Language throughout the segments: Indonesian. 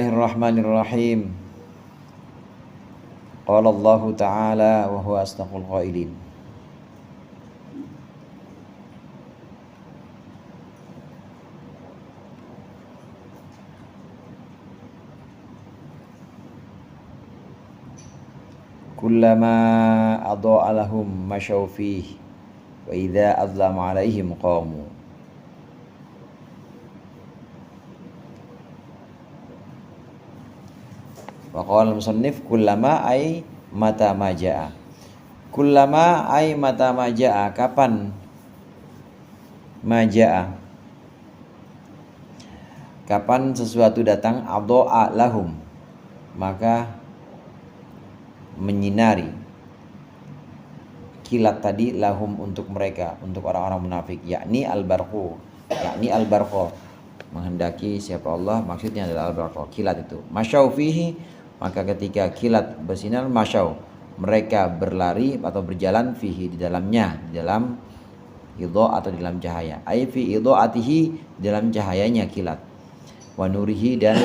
Bismillahirrahmanirrahim. Qala Allah Ta'ala wa huwa asdaqul qailin. Kullama adha'a lahum masyaw fihi wa idza azlama 'alaihim qamu. Wa qala al-musannif kullama ay mata majaa. Kullama ay mata majaa, kapan majaa, kapan sesuatu datang, adha'a lahum, maka menyinari, kilat tadi, lahum untuk mereka, untuk orang-orang munafik, yakni al-barqu, yakni al-barqa, menghendaki siapa Allah, maksudnya adalah al-barqa, kilat itu. Masyaw fihi, maka ketika kilat bersinar, masyaw, mereka berlari atau berjalan, fihi, di dalamnya, di dalam idho atau di dalam cahaya, ay fi idho'atihi, di dalam cahayanya kilat, wa nurihi, dan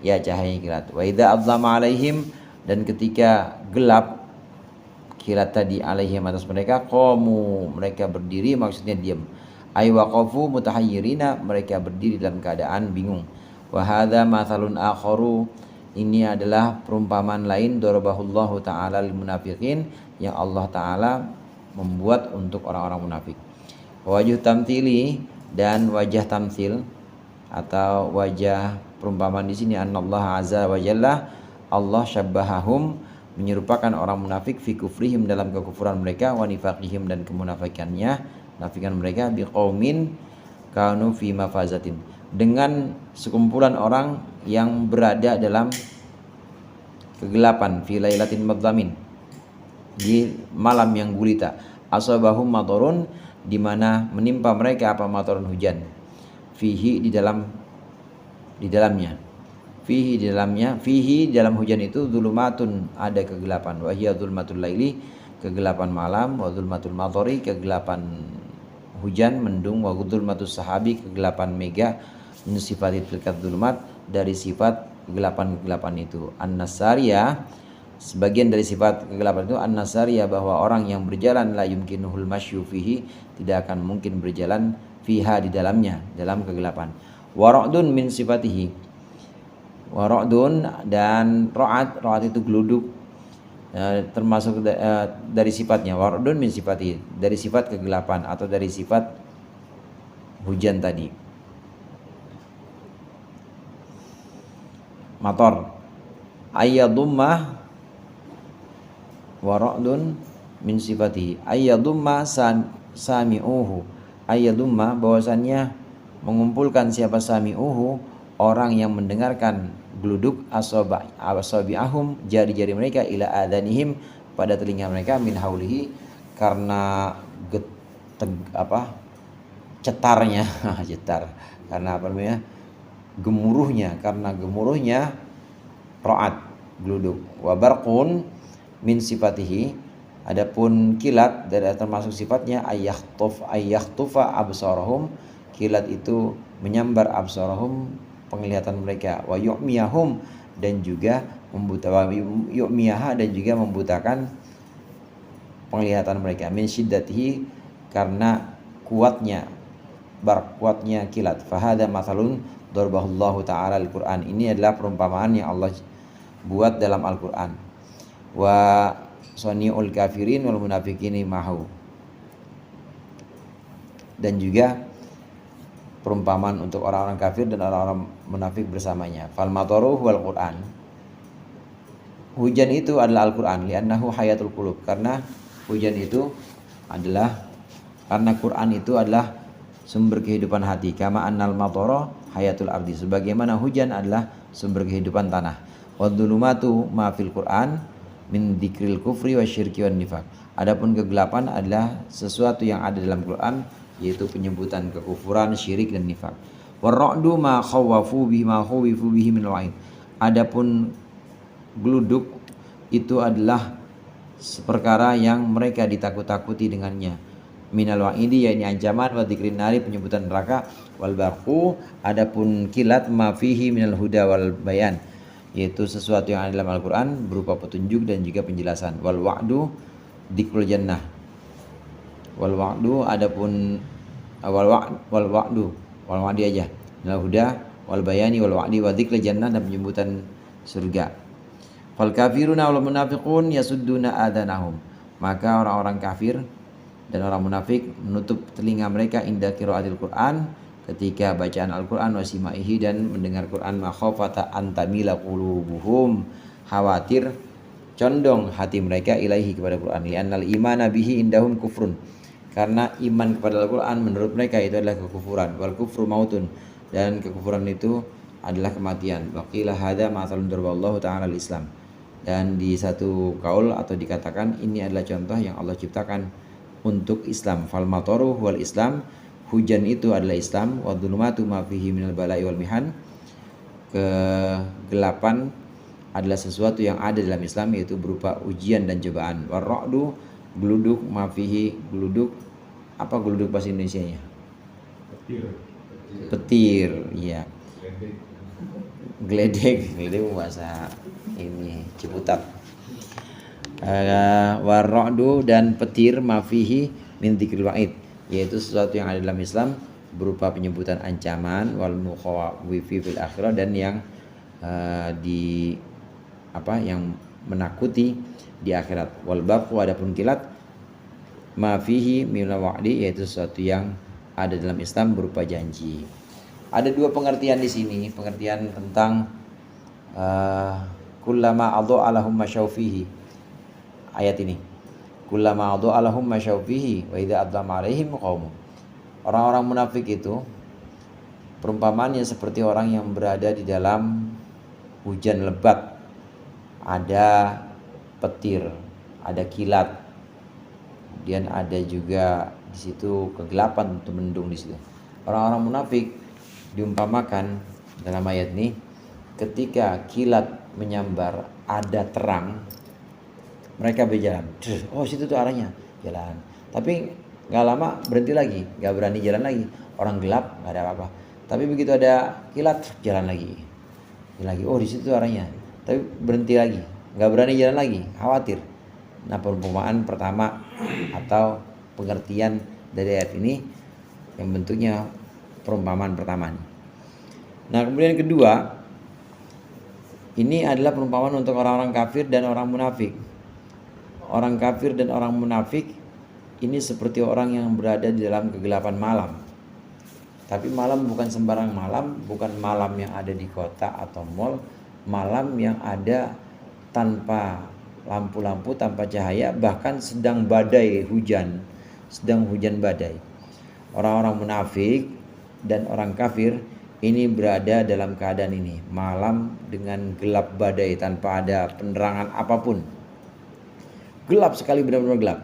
ya cahayanya kilat, wa idza adzlama alaihim, dan ketika gelap kilat tadi, alaihim, atas mereka, qamu, mereka berdiri, maksudnya diam, ay waqafu mutahayyirina, mereka berdiri dalam keadaan bingung. Wa hadza mathalun akharu, ini adalah perumpamaan lain, darabahullahu ta'ala lil munafiqin, yang Allah ta'ala membuat untuk orang-orang munafik. Wajah tamthili, dan wajah tamthil atau wajah perumpamaan di sini, anallah azza wa jalla, Allah syabbahahum, menyerupakan orang munafik, fi kufrihim, dalam kekufuran mereka, wa nifaqihim, dan kemunafikannya, nafikan mereka, biqaumin kanu fi mafazatin, dengan sekumpulan orang yang berada dalam kegelapan, fi lailatin madlamin, di malam yang gulita, asabahum matorun, di mana menimpa mereka apa, matorun, hujan, fihi, di dalamnya, fihi, di dalamnya, fihi, dalam hujan itu, zulumatun, ada kegelapan, wa hiya zulmatul laili, kegelapan malam, wa zulmatul matori, kegelapan hujan mendung, wa zulmatus sahabi, kegelapan mega, min sifatil tilkat zulumat, dari sifat kegelapan-kegelapan itu. An-nasariyah, sebagian dari sifat kegelapan itu, an-nasariyah, bahwa orang yang berjalan, la yumkinuhul masyu fihi, tidak akan mungkin berjalan, fiha, di dalamnya, dalam kegelapan. Wa ra'dun min sifatihi, wa ra'dun, dan ra'ad itu geluduk, termasuk dari sifatnya. Wa ra'dun min sifatihi, dari sifat kegelapan atau dari sifat hujan tadi. Mator, ayyadumma, wa ra'dun min sifatihi, ayyadumma sami'uhu, ayyadumma, bahwasannya mengumpulkan siapa, sami'uhu, orang yang mendengarkan geluduk, asabi'ahum, jari-jari mereka, ila adhanihim, pada telinga mereka, min haulihi, karena cetarnya cetar, karena apa namanya, gemuruhnya, karena gemuruhnya ra'ad, geluduk. Wa barqun min sifatihi, adapun kilat dari termasuk sifatnya, ayyahtufa absarahum, kilat itu menyambar absarahum, penglihatan mereka, wa yu'miyahum, dan juga membutakan penglihatan mereka, min syiddatihi, karena kuatnya kilat. Fahada mathalun darabahullahu ta'ala al-Quran, ini adalah perumpamaan yang Allah buat dalam Al-Quran. Wa sani'ul kafirin wal munafiqini mahu, dan juga perumpamaan untuk orang-orang kafir dan orang-orang munafik bersamanya. Fal mataru wal Quran, hujan itu adalah Al-Quran, li'annahu hayatul qulub, karena hujan itu adalah, karena Quran itu adalah sumber kehidupan hati. Kama annal matara hayatul ardi, sebagaimana hujan adalah sumber kehidupan tanah. Wadzulumatu ma fil Quran min dzikril kufri wasyirki wan nifaq, adapun kegelapan adalah sesuatu yang ada dalam Quran, yaitu penyebutan kekufuran, syirik, dan nifak. Warra'du ma khawafu bihi ma khawifu bihi min al-wa'id, adapun geluduk itu adalah perkara yang mereka ditakut-takuti dengannya, minal wa'idi, yakni ancaman, wa dzikrin nari, penyebutan neraka, wal barqu, adapun kilat, ma fihi minal huda wal bayan, yaitu sesuatu yang ada dalam Al-Quran berupa petunjuk dan juga penjelasan. Wal wa'du dzikrul jannah. Wal wa'du adapun wal wa'di aja. Lal huda wal bayani wal wa'di wa dzikrul jannah, dan penyebutan surga. Fal kafiruna wal munafiqun yasudduna adanahum. Maka orang-orang kafir dan orang munafik menutup telinga mereka inda qiraatil Qur'an, ketika bacaan Al-Qur'an, wasimaihi, dan mendengar Qur'an, makhafata antamila qulubuhum, khawatir condong hati mereka ilaihi, kepada Qur'an, li'annal imana bihi indahum kufrun, karena iman kepada Al-Qur'an menurut mereka itu adalah kekufuran. Wal kufru mautun, dan kekufuran itu adalah kematian. Waqila hadza ma'salun darballahu ta'ala al-Islam, dan di satu kaul atau dikatakan ini adalah contoh yang Allah ciptakan untuk Islam. Fal mataru wal Islam, hujan itu adalah Islam. Wa dzulumatu ma fihi minal bala'i wal mihan, kegelapan adalah sesuatu yang ada dalam Islam, yaitu berupa ujian dan cobaan. War ra'du, geluduk, ma fihi, geluduk, apa geluduk bahasa Indonesianya? Petir, iya. Geledek bahasa ini Ciputat. Warra'du, dan petir, mafihi min dzikril wa'id, yaitu sesuatu yang ada dalam Islam berupa penyebutan ancaman, wal mukhawifi fil akhirah, dan yang yang menakuti di akhirat. Wal barqu, adapun kilat, mafihi min wa'di, yaitu sesuatu yang ada dalam Islam berupa janji. Ada dua pengertian di sini, pengertian tentang kullama adha'a lahum masyaw fihi. Ayat ini, kullama adha'a lahum masyaw fihi wa idza adlama 'alaihim qaum. Orang-orang munafik itu perumpamaannya seperti orang yang berada di dalam hujan lebat. Ada petir, ada kilat. Kemudian ada juga di situ kegelapan untuk mendung di situ. Orang-orang munafik diumpamakan dalam ayat ini, ketika kilat menyambar, ada terang, mereka berjalan. Oh, situ tuh arahnya, jalan. Tapi nggak lama berhenti lagi, nggak berani jalan lagi. Orang gelap, nggak ada apa-apa. Tapi begitu ada kilat, jalan lagi. Oh, di situ tuh arahnya. Tapi berhenti lagi, nggak berani jalan lagi, khawatir. Nah, perumpamaan pertama atau pengertian dari ayat ini yang bentuknya perumpamaan pertama. Nah, kemudian kedua, ini adalah perumpamaan untuk orang-orang kafir dan orang munafik. Orang kafir dan orang munafik ini seperti orang yang berada di dalam kegelapan malam. Tapi malam bukan sembarang malam, bukan malam yang ada di kota atau mall, malam yang ada tanpa lampu-lampu, tanpa cahaya, bahkan sedang badai hujan, sedang hujan badai. Orang-orang munafik dan orang kafir ini berada dalam keadaan ini, malam dengan gelap badai tanpa ada penerangan apapun. Gelap sekali, benar-benar gelap.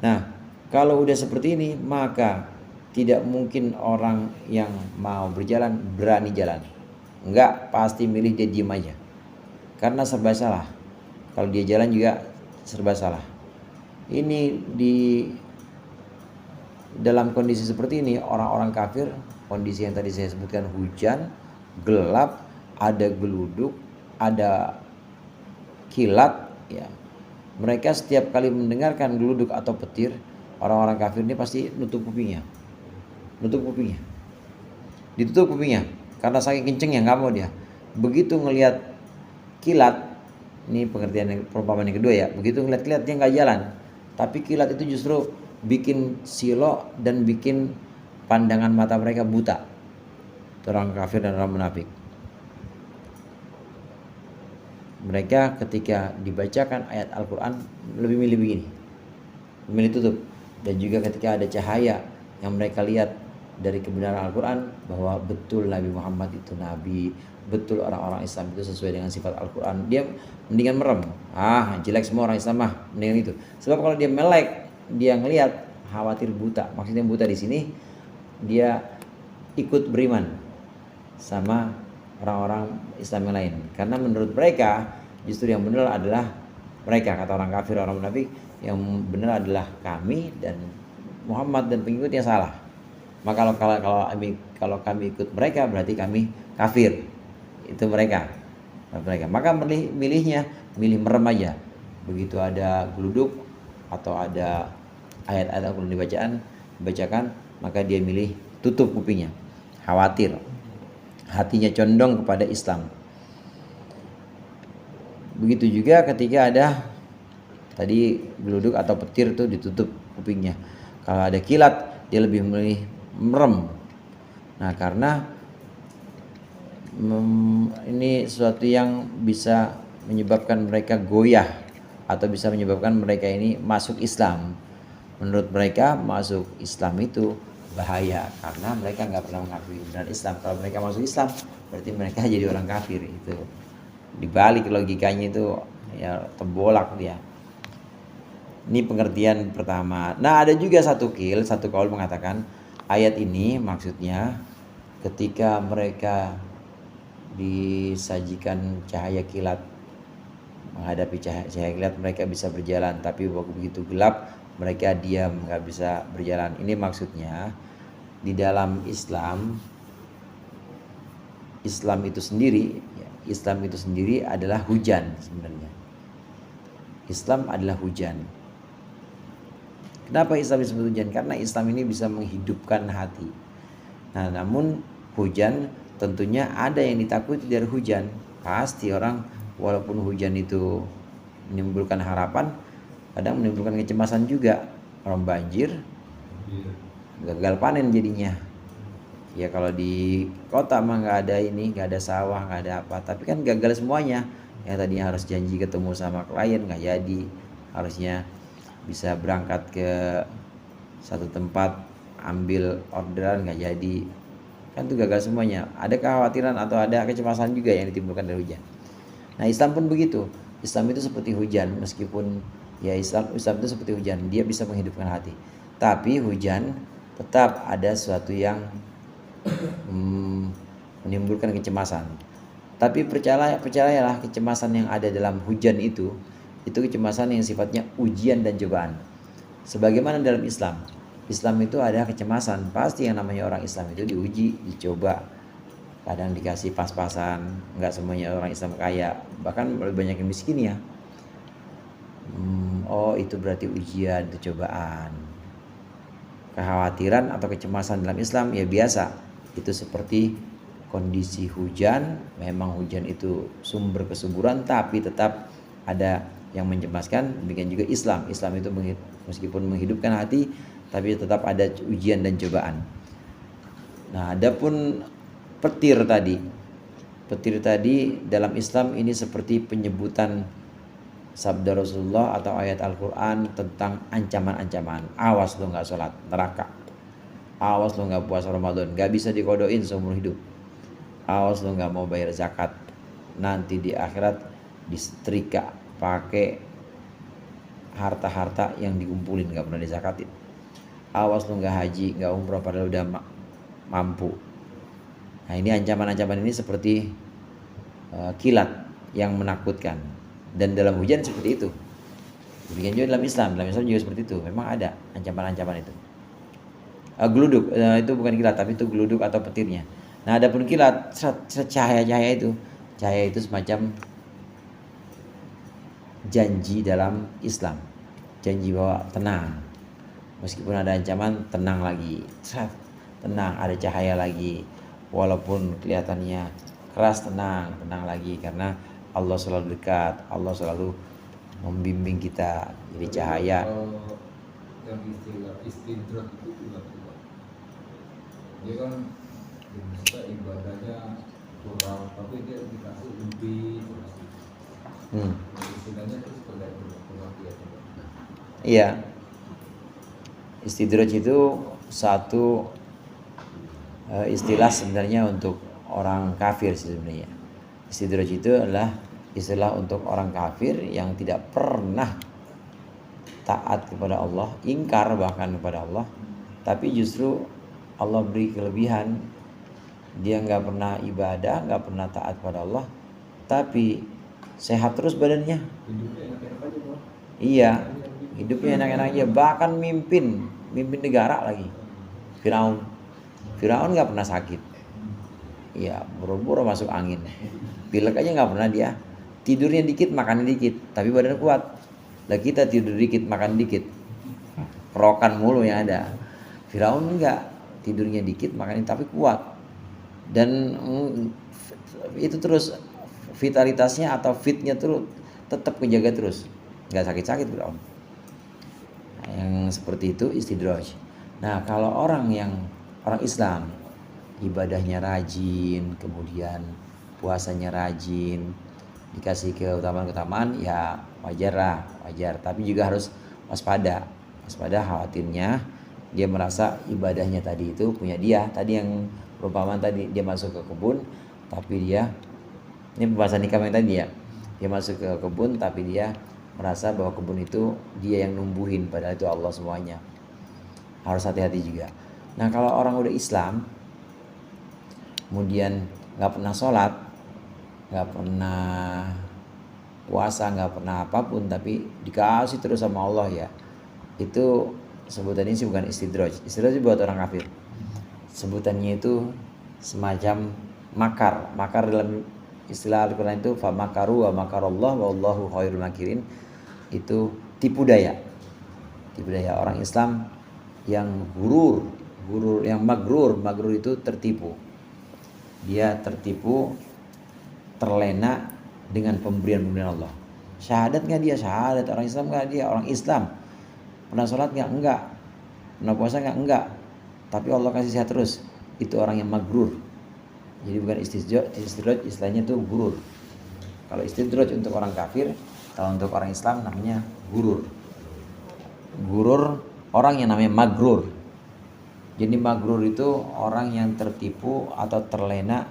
Nah, kalau udah seperti ini, maka tidak mungkin orang yang mau berjalan berani jalan. Enggak, pasti milih dia diam aja. Karena serba salah. Kalau dia jalan juga serba salah. Ini di dalam kondisi seperti ini, orang-orang kafir, kondisi yang tadi saya sebutkan, hujan, gelap, ada geluduk, ada kilat, ya. Mereka setiap kali mendengarkan geluduk atau petir, orang-orang kafir ini pasti nutup kupingnya. Ditutup kupingnya karena saking kencengnya, nggak mau dia. Begitu ngelihat kilat, ini pengertian yang perumpamaan yang kedua ya. Begitu ngelihat kilat dia nggak jalan, tapi kilat itu justru bikin silo dan bikin pandangan mata mereka buta. Orang kafir dan orang munafik. Mereka ketika dibacakan ayat Al-Quran lebih milih begini, memilih tutup. Dan juga ketika ada cahaya yang mereka lihat dari kebenaran Al-Quran, bahwa betul Nabi Muhammad itu Nabi, betul orang-orang Islam itu sesuai dengan sifat Al-Quran, dia mendingan merem. Jelek semua orang Islam mah, mendingan itu. Sebab kalau dia melek, dia ngelihat, khawatir buta. Maksudnya buta di sini, dia ikut beriman sama orang-orang Islam yang lain. Karena menurut mereka justru yang benar adalah mereka, kata orang kafir, orang munafik, yang benar adalah kami, dan Muhammad dan pengikutnya salah. Maka kalau kami ikut mereka berarti kami kafir. Itu mereka. mereka. Maka milih merem aja. Begitu ada geluduk atau ada ayat-ayat Al-Quran dibacakan, maka dia milih tutup kupingnya. Khawatir, hatinya condong kepada Islam. Begitu juga ketika ada tadi geluduk atau petir itu ditutup kupingnya. Kalau ada kilat, dia lebih memilih merem. Nah, karena ini sesuatu yang bisa menyebabkan mereka goyah atau bisa menyebabkan mereka ini masuk Islam. Menurut mereka masuk Islam itu bahaya karena mereka nggak pernah mengakui benar Islam. Kalau mereka masuk Islam berarti mereka jadi orang kafir. Itu dibalik logikanya itu ya terbolak dia. Ini pengertian pertama. Nah, ada juga satu kaul mengatakan ayat ini maksudnya ketika mereka disajikan cahaya kilat, menghadapi cahaya kilat mereka bisa berjalan, tapi begitu gelap mereka diam, nggak bisa berjalan. Ini maksudnya di dalam Islam itu sendiri adalah hujan sebenarnya. Islam adalah hujan. Kenapa Islam disebut hujan? Karena Islam ini bisa menghidupkan hati. Nah, namun hujan tentunya ada yang ditakuti dari hujan. Pasti orang walaupun hujan itu menimbulkan harapan, kadang menimbulkan kecemasan juga. Orang banjir, gagal panen jadinya. Ya kalau di kota mah nggak ada sawah, nggak ada apa. Tapi kan gagal semuanya. Yang tadinya harus janji ketemu sama klien nggak jadi. Harusnya bisa berangkat ke satu tempat ambil orderan nggak jadi. Kan itu gagal semuanya. Ada kekhawatiran atau ada kecemasan juga yang ditimbulkan dari hujan. Nah, Islam pun begitu. Islam itu seperti hujan, meskipun ya Islam itu seperti hujan, dia bisa menghidupkan hati. Tapi hujan tetap ada sesuatu yang menimbulkan kecemasan. Tapi percayalah kecemasan yang ada dalam hujan itu kecemasan yang sifatnya ujian dan cobaan. Sebagaimana dalam Islam itu ada kecemasan. Pasti yang namanya orang Islam itu diuji, dicoba. Kadang dikasih pas-pasan. Enggak semuanya orang Islam kaya. Bahkan lebih banyak yang miskin ya. Oh, itu berarti ujian, itu cobaan. Kekhawatiran atau kecemasan dalam Islam ya biasa. Itu seperti kondisi hujan. Memang hujan itu sumber kesuburan, tapi tetap ada yang mencemaskan. Demikian juga Islam itu meskipun menghidupkan hati, tapi tetap ada ujian dan cobaan. Nah, adapun petir tadi dalam Islam ini seperti penyebutan sabda Rasulullah atau ayat Al-Quran tentang ancaman-ancaman. Awas lo nggak sholat, neraka. Awas lo nggak puasa Ramadan, nggak bisa dikodoin seumur hidup. Awas lo nggak mau bayar zakat, nanti di akhirat disetrika pakai harta-harta yang dikumpulin nggak pernah dizakatin. Awas lu nggak haji, nggak umroh padahal udah mampu. Nah, ini ancaman-ancaman ini seperti kilat yang menakutkan. Dan dalam hujan seperti itu. Demikian juga dalam Islam juga seperti itu. Memang ada ancaman-ancaman itu. Geluduk itu bukan kilat, tapi itu geluduk atau petirnya. Nah, adapun kilat, cahaya itu semacam janji dalam Islam. Janji bahwa tenang. Meskipun ada ancaman, tenang lagi. Tenang, ada cahaya lagi. Walaupun kelihatannya keras, tenang lagi. Karena Allah selalu dekat. Allah selalu membimbing kita. Jadi cahaya. Yang istilah istidrak itu juga. Dia kan ibadahnya kurang, tapi dia dikasih lebih. Istilahnya itu seperti itu. Iya. Istidraj itu satu istilah sebenarnya untuk orang kafir sebenarnya. Istidraj itu adalah istilah untuk orang kafir yang tidak pernah taat kepada Allah, ingkar bahkan kepada Allah, tapi justru Allah beri kelebihan. Dia nggak pernah ibadah, nggak pernah taat kepada Allah, tapi sehat terus badannya. Iya, hidupnya enak-enak aja, bahkan mimpin negara lagi. Firaun nggak pernah sakit. ya boro-boro masuk angin. Pilek aja nggak pernah dia. Tidurnya dikit, makannya dikit, tapi badan kuat. Lah kita tidur dikit, makan dikit, rokan mulu yang ada. Firaun enggak, tidurnya dikit, makannya tapi kuat. Dan itu terus vitalitasnya atau fitnya tuh tetap kejaga terus, nggak sakit-sakit Firaun. Nah, yang seperti itu istidraj. Nah kalau orang Islam ibadahnya rajin, kemudian puasanya rajin, dikasih keutamaan ya wajar. Tapi juga harus waspada khawatirnya dia merasa ibadahnya tadi itu punya dia. Tadi yang perumpamaan tadi, dia masuk ke kebun tapi ini pembahasan nikah yang tadi ya, dia masuk ke kebun tapi dia merasa bahwa kebun itu dia yang numbuhin, padahal itu Allah semuanya. Harus hati-hati juga. Nah kalau orang udah Islam kemudian nggak pernah sholat, nggak pernah puasa, nggak pernah apapun, tapi dikasih terus sama Allah ya, itu sebutannya sih bukan istidraj. Istidraj buat orang kafir. Sebutannya itu semacam makar dalam istilah Al-Quran itu famakaru wa makarallah wallahu khairul makirin. Itu tipu daya orang Islam yang gurur yang magrur itu tertipu. Dia tertipu, terlena dengan pemberian Allah. Syahadat nggak dia? Syahadat. Orang Islam nggak dia? Orang Islam. Pernah sholat nggak? Enggak. Pernah puasa nggak? Enggak. Tapi Allah kasih sehat terus. Itu orang yang magrur. Jadi bukan istidraj, istilahnya itu gurur. Kalau istidraj untuk orang kafir, kalau untuk orang Islam namanya gurur. Gurur orang yang namanya magrur. Jadi magrur itu orang yang tertipu atau terlena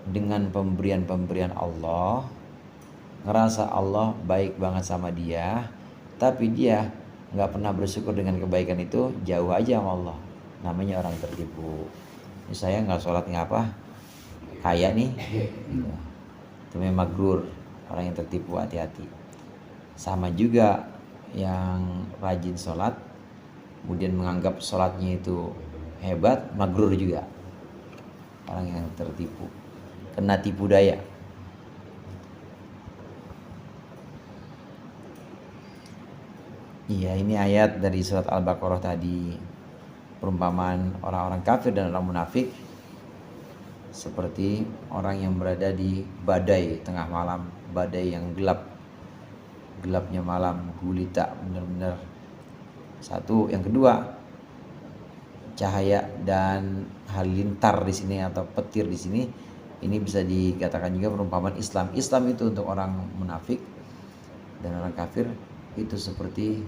dengan pemberian Allah, ngerasa Allah baik banget sama dia, tapi dia nggak pernah bersyukur dengan kebaikan itu, jauh aja sama Allah. Namanya orang tertipu. Ini saya nggak sholat ngapa, kaya nih, gitu. Itu memang magrur, orang yang tertipu, hati-hati. Sama juga yang rajin sholat, kemudian menganggap sholatnya itu hebat, magrur juga. Orang yang tertipu, kena tipu daya. Iya, ini ayat dari surat Al-Baqarah tadi. Perumpamaan orang-orang kafir dan orang munafik seperti orang yang berada di badai tengah malam, badai yang gelapnya malam, gulita benar-benar. Satu, yang kedua, cahaya dan halilintar di sini atau petir di sini, ini bisa dikatakan juga perumpamaan Islam. Islam itu untuk orang munafik dan orang kafir itu seperti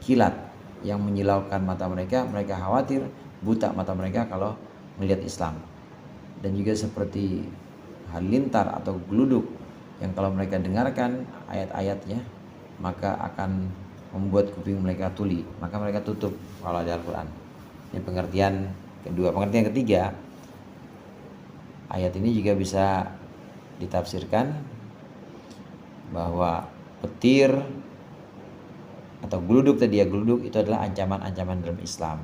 kilat yang menyilaukan mata mereka. Mereka khawatir buta mata mereka kalau melihat Islam. Dan juga seperti halilintar atau geluduk yang kalau mereka dengarkan ayat-ayatnya maka akan membuat kuping mereka tuli, maka mereka tutup kalau ada Al-Quran. Ini pengertian kedua. Pengertian ketiga, ayat ini juga bisa ditafsirkan bahwa petir atau geluduk tadi ya, geluduk itu adalah ancaman-ancaman dalam Islam.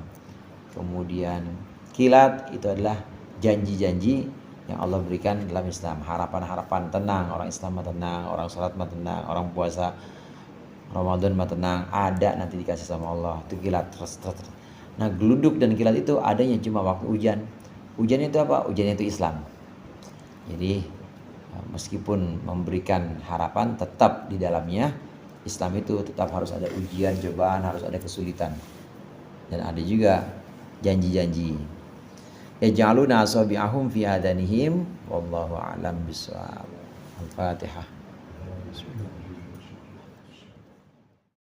Kemudian kilat itu adalah janji-janji yang Allah berikan dalam Islam, harapan-harapan tenang, orang Islam mah tenang, orang sholat mah tenang, orang puasa Ramadan mah tenang, ada nanti dikasih sama Allah. Itu kilat. Nah geluduk dan kilat itu adanya cuma waktu hujan. Hujannya itu apa? Hujannya itu Islam. Jadi meskipun memberikan harapan, tetap di dalamnya Islam itu tetap harus ada ujian, cobaan, harus ada kesulitan. Dan ada juga janji-janji. Yaj'aluna asabi'ahum fi adanihim wallahu a'lam bishawab. Al-Fatihah.